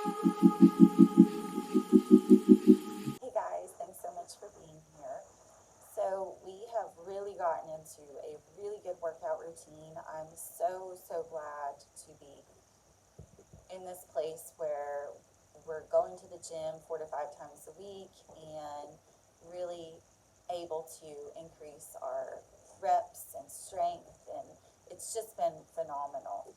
Hey guys, thanks so much for being here. So, we have really gotten into a really good workout routine. I'm so glad to be in this place where we're going to the gym 4 to 5 times a week and really able to increase our reps and strength. And it's just been phenomenal.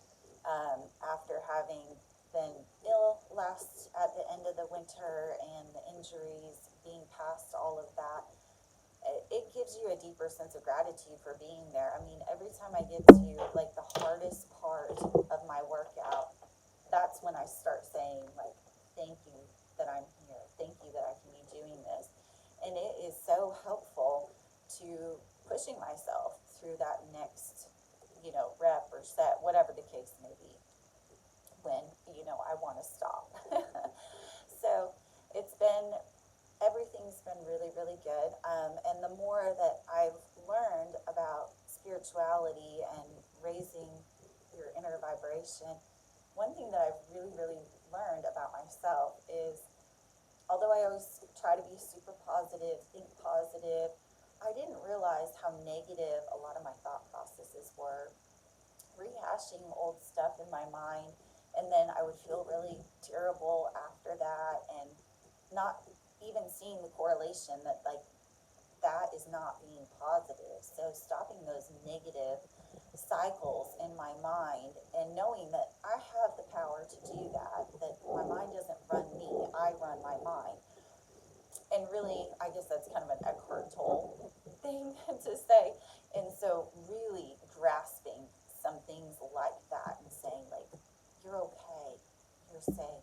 After having been ill last at the end of the winter and the injuries, being past all of that, it gives you a deeper sense of gratitude for being there. I mean, every time I get to like the hardest part of my workout, that's when I start saying like, thank you that I'm here. Thank you that I can be doing this. And it is so helpful to pushing myself through that next, rep or set, whatever the case may be, when, I want to stop. So it's been everything's been really good. And the more that I've learned about spirituality and raising your inner vibration, one thing that I've really learned about myself is, although I always try to be super positive, think positive, I didn't realize how negative a lot of my thought processes were, rehashing old stuff in my mind, and then I would feel really terrible after that, and not even seeing the correlation that like that is not being positive. So stopping those negative cycles in my mind and knowing that I have the power to do that, that my mind doesn't run me, I run my mind. And really, I guess that's kind of an Eckhart Tolle thing to say. And so really grasping some things like that and saying like, you're okay, you're safe,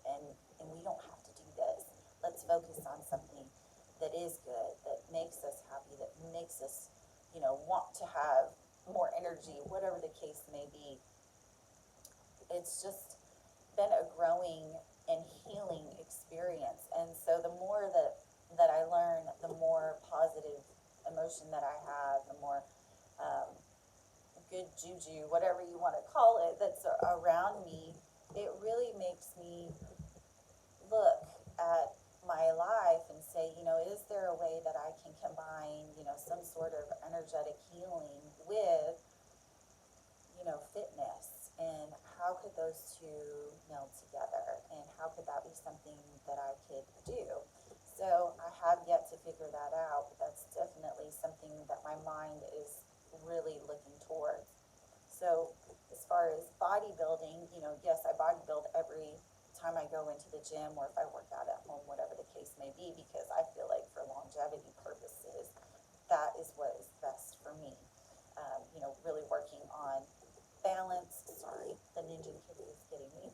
and we don't have to do this. Let's focus on something that is good, that makes us happy, that makes us, want to have more energy, whatever the case may be. It's just been a growing and healing experience. And so the more that I learn, the more positive emotion that I have, the more good juju, whatever you want to call it, that's around me. It really makes me look at my life and say, is there a way that I can combine, some sort of energetic healing with, fitness? And how could those two meld together? And how could that be something that I could do? So I have yet to figure that out, but that's definitely something that my mind is really looking towards. So as far as bodybuilding, yes, I bodybuild every time I go into the gym, or if I work out at home, whatever the case may be, because I feel like for longevity purposes, that is what is best for me. Really working on balance. Sorry, the Ninja Kitty is getting me.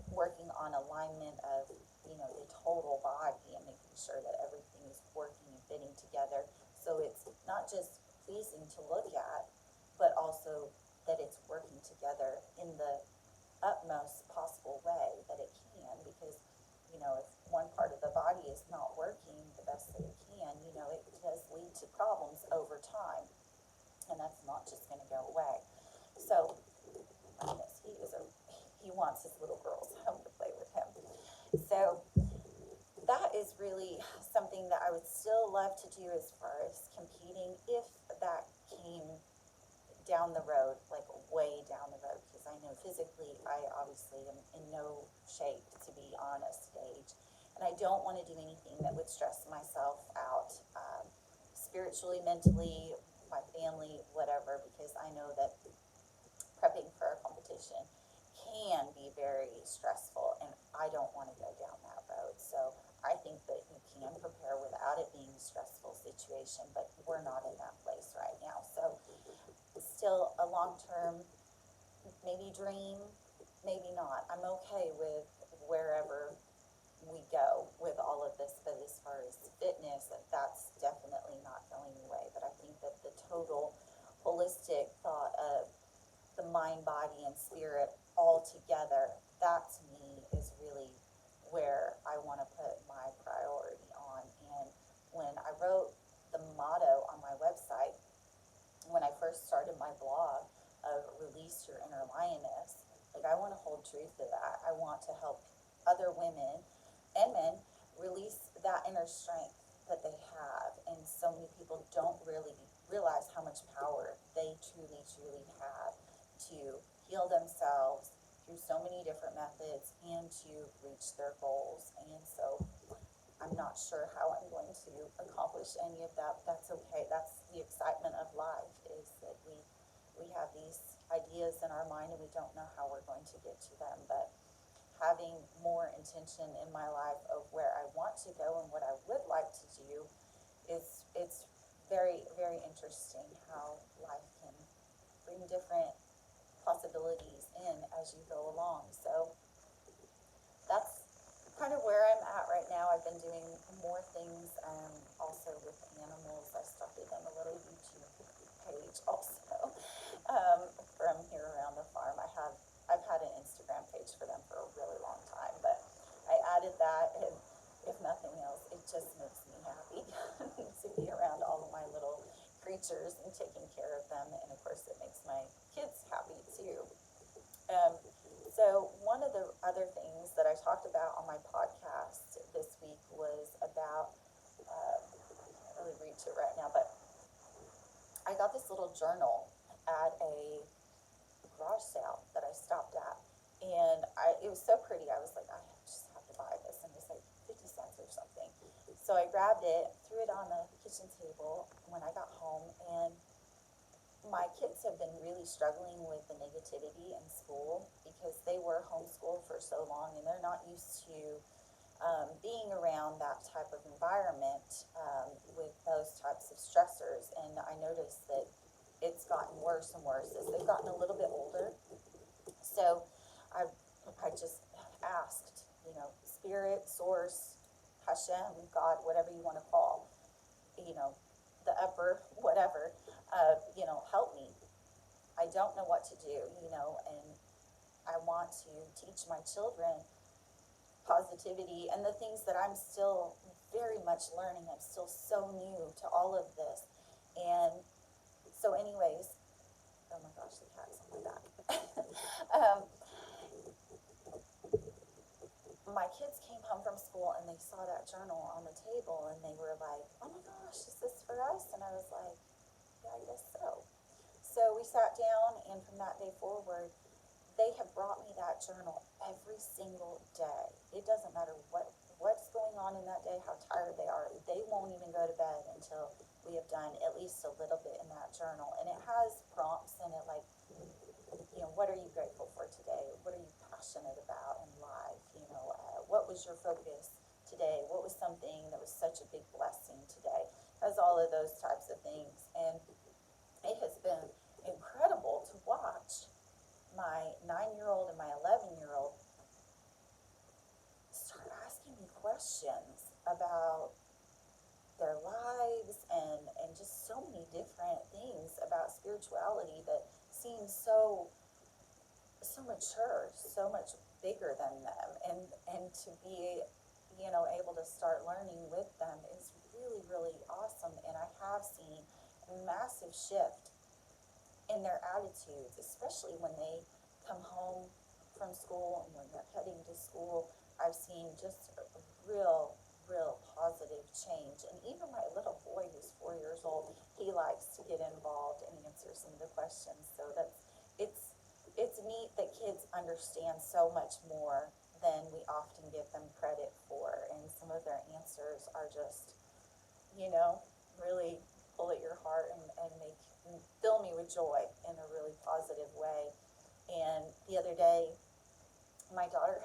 Working on alignment of, the total body and making sure that everything is working and fitting together. So it's not just pleasing to look at, but also that it's working together in the utmost possible way that it can, because if one part of the body is not working the best that it can, it does lead to problems over time, and that's not just going to go away. So goodness, he wants his little girls home to play with him. So that is really something that I would still love to do as far as competing, if that came down the road, like way down the road, because I know physically I obviously am in no shape to be on a stage, and I don't want to do anything that would stress myself out, spiritually, mentally, my family, whatever, because I know that prepping for a competition can be very stressful, and I don't want to go down that road. So I think that you can prepare without it being a stressful situation, but we're not in that place right now. So still a long-term maybe dream, maybe not. I'm okay with wherever we go with all of this, but as far as fitness, that's definitely not going away. But I think that the total holistic thought of the mind, body, and spirit all together, that to me is really where I want to put my priority on. And when I wrote the motto on my website, when I first started my blog of Release Your Inner Lioness, Like, I want to hold true to that. I want to help other women and men release that inner strength that they have. And so many people don't really realize how much power they truly, truly have to heal themselves through so many different methods and to reach their goals. And so I'm not sure how I'm going to accomplish any of that, but that's okay. That's the excitement of life, is that we have these ideas in our mind and we don't know how we're going to get to them. But having more intention in my life of where I want to go and what I would like to do is, it's very, very interesting how life can bring different possibilities in as you go along. So that's kind of where I'm at right now. I've been doing more things, also with animals. I started in a little YouTube page also, from here around the farm. I've had an Instagram page for them for a really long time, but I added that, and if nothing else, it just makes me happy to be around all of my little creatures and taking care of them, and of course it makes my kids happy too. Um, so one of the other things that I talked about on my podcast this week was about, I can't really read to it right now, but I got this little journal at a garage sale that I stopped at, and it was so pretty. I was like, I just have to buy this, and it was like 50 cents or something. So I grabbed it, threw it on the kitchen table when I got home, and my kids have been really struggling with the negativity in school because they were homeschooled for so long, and they're not used to being around that type of environment, with those types of stressors. And I noticed that it's gotten worse and worse as they've gotten a little bit older. So I just asked, Spirit, Source, Hashem, God, whatever you want to call, the upper, whatever, help me. I don't know what to do, and I want to teach my children positivity and the things that I'm still very much learning. I'm still so new to all of this. And so anyways, oh my gosh, the cat's on my back. um, my kids came home from school and they saw that journal on the table and they were like, oh my gosh, is this for us? And I was like, yeah, I guess so. So we sat down, and from that day forward, they have brought me that journal every single day. It doesn't matter what's going on in that day, how tired they are. They won't even go to bed until we have done at least a little bit in that journal. And it has prompts in it like, what are you grateful for today? What are you passionate about in life? What was your focus today? What was something that was such a big blessing today? It has all of those types of things. And it has been incredible to watch my 9-year-old and my 11-year-old start asking me questions about their lives and just so many different things about spirituality that seem so mature, so much bigger than them, and to be able to start learning with them is really, really awesome. And I have seen a massive shift in their attitudes, especially when they come home from school and when they're heading to school. I've seen just a real positive change. And even my little boy, who's 4 years old, he likes to get involved and answer some of the questions. So it's neat that kids understand so much more than we often give them credit for. And some of their answers are just, really pull at your heart and fill me with joy in a really positive way. And the other day, my daughter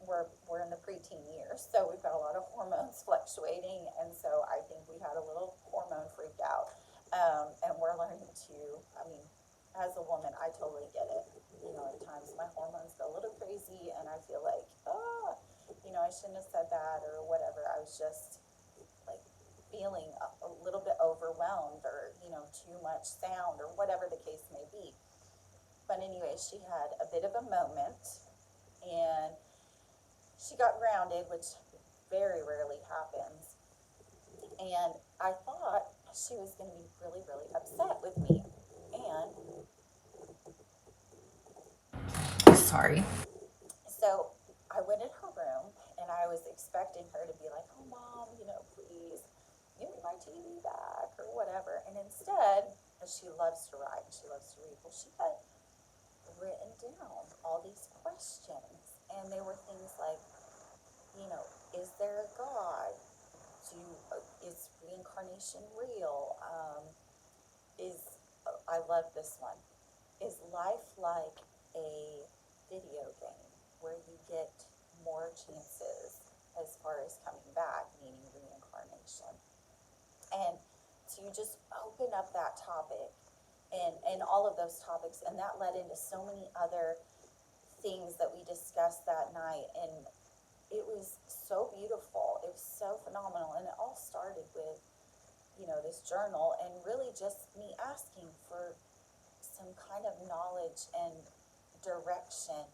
we're in the preteen years, so we've got a lot of hormones fluctuating, and so I think we had a little hormone freak out. And we're learning to, as a woman, I totally get it. At times my hormones go a little crazy, and I feel like, I shouldn't have said that or whatever. I was just like feeling a little bit overwhelmed, or too much sound, or whatever the case may be. But anyway, she had a bit of a moment, and she got grounded, which very rarely happens. And I thought she was going to be really, really upset with me. And sorry. So I went in her room and I was expecting her to be like, oh, Mom, please give me my TV back or whatever. And instead, she loves to write and she loves to read. Well, she had written down all these questions. And they were things like, is there a God? Is reincarnation real? I love this one. Is life like a video game where you get more chances as far as coming back, meaning reincarnation? And to just open up that topic and all of those topics, and that led into so many other things that we discussed that night, and it was so beautiful. It was so phenomenal, and it all started with this journal and really just me asking for some kind of knowledge and direction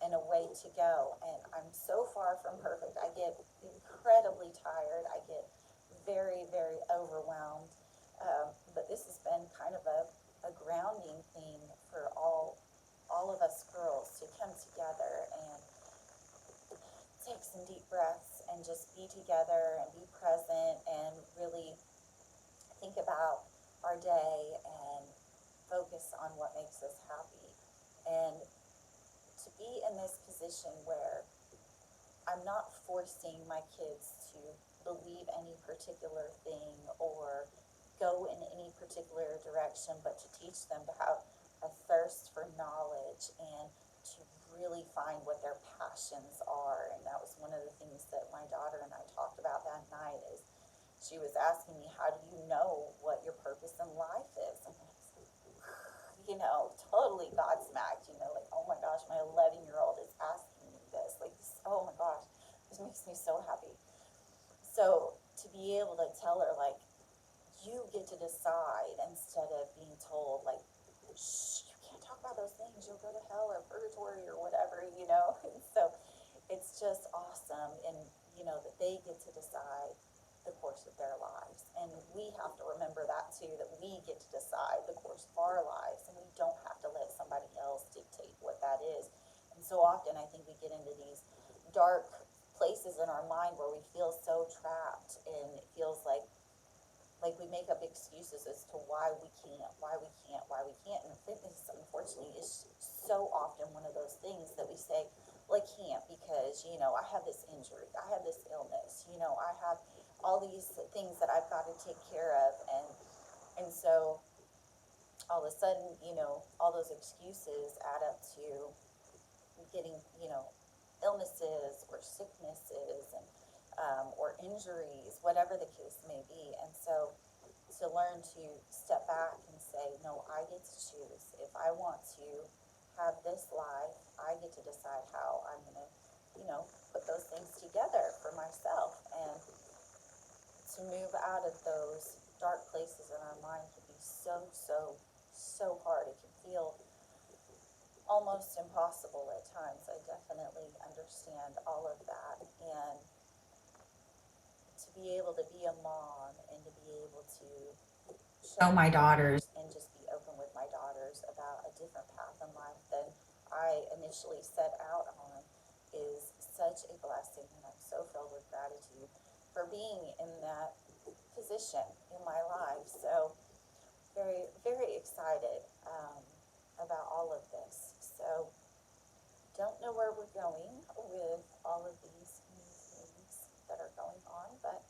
and a way to go. And I'm so far from perfect. I get incredibly tired. I get very, very overwhelmed. But this has been kind of a grounding thing for all of us girls to come together and take some deep breaths and just be together and be present and really think about our day and focus on what makes us happy. And to be in this position where I'm not forcing my kids to believe any particular thing or go in any particular direction, but to teach them to have a thirst for knowledge and to really find what their passions are. And that was one of the things that my daughter and I talked about that night. Is she was asking me, how do you know what your purpose in life is? And I was like, totally godsmacked, like, oh my gosh, my 11-year-old is asking me this. Like, oh my gosh, this makes me so happy. So to be able to tell her, like, you get to decide instead of being told, like, shh, you can't talk about those things, you'll go to hell or purgatory or whatever, And so it's just awesome, and, that they get to decide the course of their lives. And we have to remember that too, that we get to decide the course of our lives, and we don't have to let somebody else dictate what that is. And so often I think we get into these dark places in our mind where we feel so trapped, and it feels like we make up excuses as to why we can't. And fitness, unfortunately, is so often one of those things that we say, well, I can't because, I have this injury, I have this illness, I have all these things that I've got to take care of. And so all of a sudden, all those excuses add up to getting, illnesses or sicknesses and or injuries, whatever the case may be. And so to learn to step back and say, no, I get to choose. If I want to have this life, I get to decide how I'm going to, put those things together for myself. And to move out of those dark places in our mind can be so, so, so hard. It can feel almost impossible at times. I definitely understand all of that. And to be able to be a mom and to be able to show my daughters and just be open with my daughters about a different path in life than I initially set out on is such a blessing. And I'm so filled with gratitude for being in that position in my life. So very, very excited about all of this. So don't know where we're going with all of these new things that are going on, but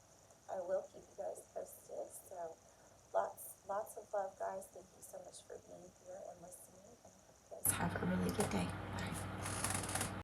I will keep you guys posted. So lots of love, guys. Thank you so much for being here and listening, and hope you guys have a really good day.